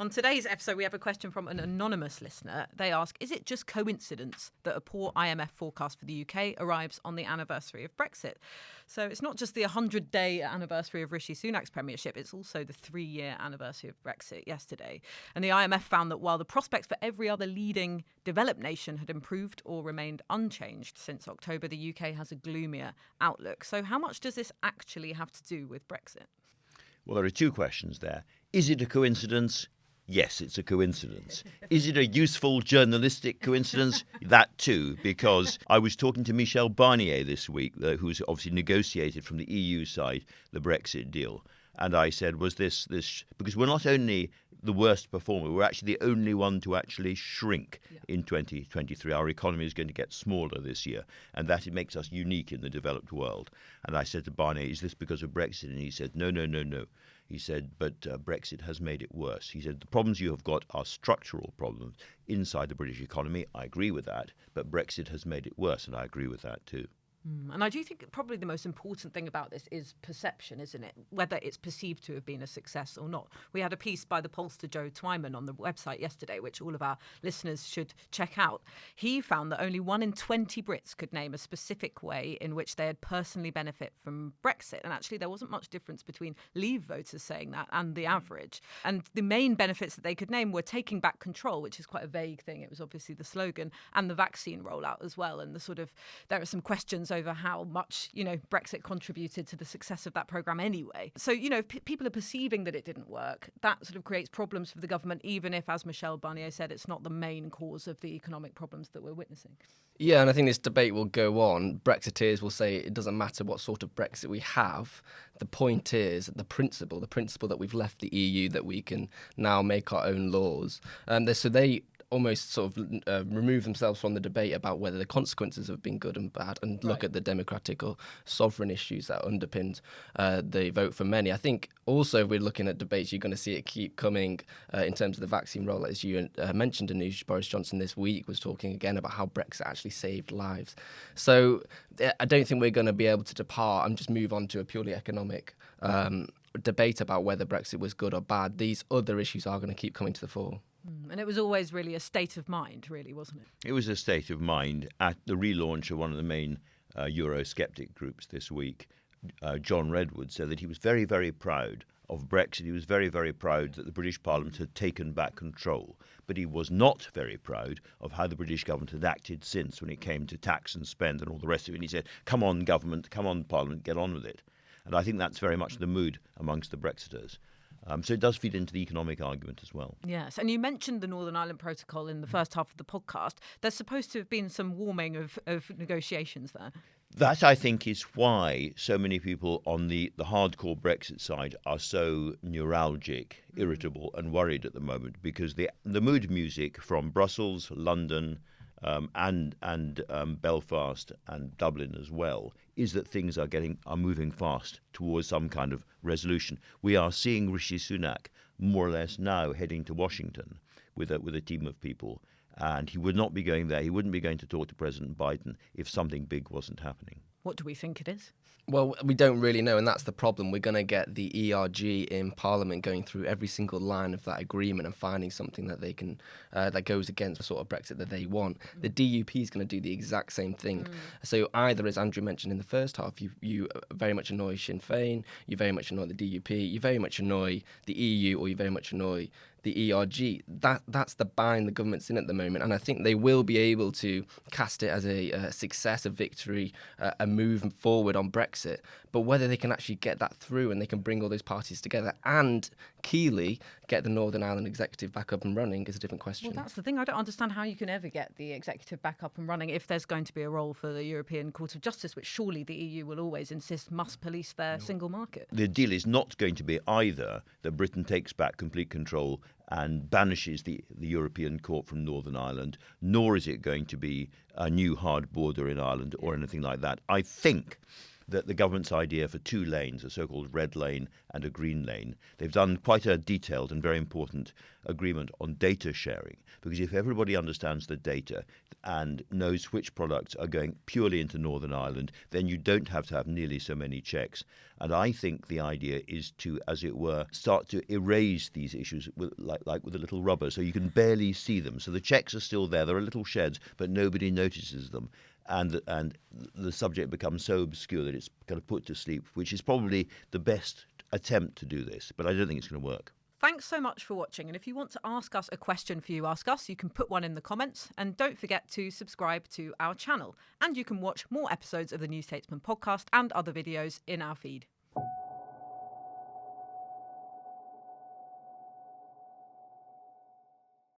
On today's episode, we have a question from an anonymous listener. They ask, is it just coincidence that a poor IMF forecast for the UK arrives on the anniversary of Brexit? So it's not just the 100-day anniversary of Rishi Sunak's premiership, it's also the 3-year anniversary of Brexit yesterday. And the IMF found that while the prospects for every other leading developed nation had improved or remained unchanged since October, the UK has a gloomier outlook. So how much does this actually have to do with Brexit? Well, there are two questions there. Is it a coincidence? Yes, it's a coincidence. Is it a useful journalistic coincidence? That too, because I was talking to Michel Barnier this week, who's obviously negotiated from the EU side the Brexit deal. And I said, was this because we're not only the worst performer, we're actually the only one to actually shrink in 2023. Our economy is going to get smaller this year, and that it makes us unique in the developed world. And I said to Barnier, is this because of Brexit? And he said, no. He said, but Brexit has made it worse. He said, the problems you have got are structural problems inside the British economy. I agree with that, but Brexit has made it worse, and I agree with that too. And I do think probably the most important thing about this is perception, isn't it? Whether it's perceived to have been a success or not. We had a piece by the pollster Joe Twyman on the website yesterday, which all of our listeners should check out. He found that only 1 in 20 Brits could name a specific way in which they had personally benefit from Brexit. And actually, there wasn't much difference between Leave voters saying that and the average. And the main benefits that they could name were taking back control, which is quite a vague thing. It was obviously the slogan, and the vaccine rollout as well. And there are some questions over how much, Brexit contributed to the success of that programme anyway. So, if people are perceiving that it didn't work, that sort of creates problems for the government, even if, as Michel Barnier said, it's not the main cause of the economic problems that we're witnessing. Yeah, and I think this debate will go on. Brexiteers will say it doesn't matter what sort of Brexit we have. The point is the principle that we've left the EU, that we can now make our own laws. So they almost sort of remove themselves from the debate about whether the consequences have been good and bad, and look at the democratic or sovereign issues that underpinned the vote for many. I think also if we're looking at debates, you're going to see it keep coming in terms of the vaccine rollout. As you mentioned, Anoosh, Boris Johnson this week was talking again about how Brexit actually saved lives. So I don't think we're going to be able to depart and just move on to a purely economic debate about whether Brexit was good or bad. These other issues are going to keep coming to the fore. And it was always really a state of mind, really, wasn't it? It was a state of mind. At the relaunch of one of the main Eurosceptic groups this week, John Redwood said that he was very, very proud of Brexit. He was very, very proud that the British Parliament had taken back control. But he was not very proud of how the British government had acted since, when it came to tax and spend and all the rest of it. And he said, come on, government, come on, Parliament, get on with it. And I think that's very much the mood amongst the Brexiters. So it does feed into the economic argument as well. Yes, and you mentioned the Northern Ireland Protocol in the first half of the podcast. There's supposed to have been some warming of negotiations there. That, I think, is why so many people on the hardcore Brexit side are so neuralgic, irritable and worried at the moment, because the mood music from Brussels, London, and Belfast and Dublin as well is that things are moving fast towards some kind of resolution. We are seeing Rishi Sunak more or less now heading to Washington with a team of people, and he would not be going there. He wouldn't be going to talk to President Biden if something big wasn't happening. What do we think it is? Well, we don't really know, and that's the problem. We're going to get the ERG in Parliament going through every single line of that agreement and finding something that they can that goes against the sort of Brexit that they want. The DUP is going to do the exact same thing. So either, as Andrew mentioned in the first half, you very much annoy Sinn Féin, you very much annoy the DUP, you very much annoy the EU, or you very much annoy the ERG. That's the bind the government's in at the moment, and I think they will be able to cast it as a success, a victory, a move forward on Brexit. But whether they can actually get that through and they can bring all those parties together and keyly get the Northern Ireland executive back up and running is a different question. Well, that's the thing. I don't understand how you can ever get the executive back up and running if there's going to be a role for the European Court of Justice, which surely the EU will always insist must police their single market. The deal is not going to be either that Britain takes back complete control and banishes the European Court from Northern Ireland, nor is it going to be a new hard border in Ireland or anything like that. I think the government's idea for 2 lanes, a so-called red lane and a green lane. They've done quite a detailed and very important agreement on data sharing, because if everybody understands the data and knows which products are going purely into Northern Ireland, then you don't have to have nearly so many checks. And I think the idea is to, as it were, start to erase these issues like with a little rubber, so you can barely see them. So the checks are still there. There are little sheds, but nobody notices them. And the subject becomes so obscure that it's kind of put to sleep, which is probably the best attempt to do this. But I don't think it's going to work. Thanks so much for watching. And if you want to ask us a question for You Ask Us, you can put one in the comments. And don't forget to subscribe to our channel. And you can watch more episodes of the New Statesman podcast and other videos in our feed.